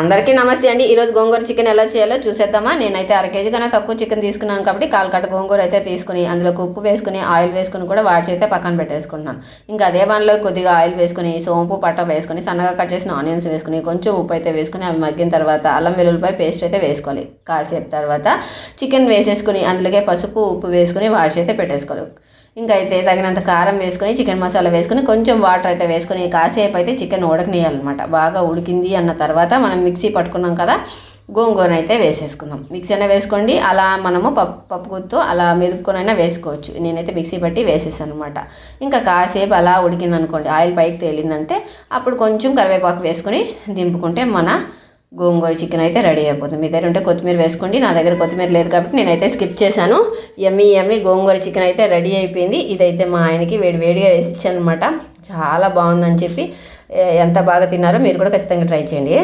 అందరికీ నమస్తే అండి. ఈరోజు గోంగూర చికెన్ ఎలా చేయాలో చూసేద్దామా. నేనైతే 1/2 కేజీ కన్నా తక్కువ చికెన్ తీసుకున్నాను కాబట్టి 1/4 కట్ట గోంగూర అయితే తీసుకుని అందులోకి ఉప్పు వేసుకుని ఆయిల్ వేసుకుని కూడా వాడి అయితే పక్కన పెట్టేసుకుంటున్నాను. ఇంకా అదే బాణలో కొద్దిగా ఆయిల్ వేసుకుని సోంపు పట్ట వేసుకుని సన్నగా కట్ చేసిన ఆనియన్స్ వేసుకుని కొంచెం ఉప్పు అయితే వేసుకుని అవి మగ్గిన తర్వాత అల్లం వెల్లుల్లిపాయ పేస్ట్ అయితే వేసుకోవాలి. కాసేపు తర్వాత చికెన్ వేసేసుకుని అందులోకే పసుపు ఉప్పు వేసుకుని వాడి అయితే పెట్టేసుకోవాలి. ఇంకా అయితే తగినంత కారం వేసుకొని చికెన్ మసాలా వేసుకొని కొంచెం వాటర్ అయితే వేసుకొని కాసేపు అయితే చికెన్ ఉడకనియాలన్నమాట. బాగా ఉడికింది అన్న తర్వాత మనం మిక్సీ పట్టుకున్నాం కదా, గోంగూర అయితే వేసేసుకుందాం. మిక్సీ అయినా వేసుకోండి, అలా మనము పప్పు గుత్తో అలా మెదుపుకొని అయినా వేసుకోవచ్చు. నేనైతే మిక్సీ పట్టి వేసేసాను అనమాట. ఇంకా కాసేపు అలా ఉడికింది అనుకోండి, ఆయిల్ పైకి తేలిందంటే అప్పుడు కొంచెం కరివేపాకు వేసుకొని దింపుకుంటే మన గోంగూర చికెన్ అయితే రెడీ అయిపోతుంది. మీ దగ్గర ఉంటే కొత్తిమీర వేసుకోండి. నా దగ్గర కొత్తిమీర లేదు కాబట్టి నేనైతే స్కిప్ చేశాను. యమ్మీ గోంగూర చికెన్ అయితే రెడీ అయిపోయింది. ఇదైతే మా ఆయనకి వేడివేడిగా వేసి ఇచ్చాను అనమాట. చాలా బాగుందని చెప్పి ఎంత బాగా తిన్నారో మీరు కూడా ఖచ్చితంగా ట్రై చేయండి.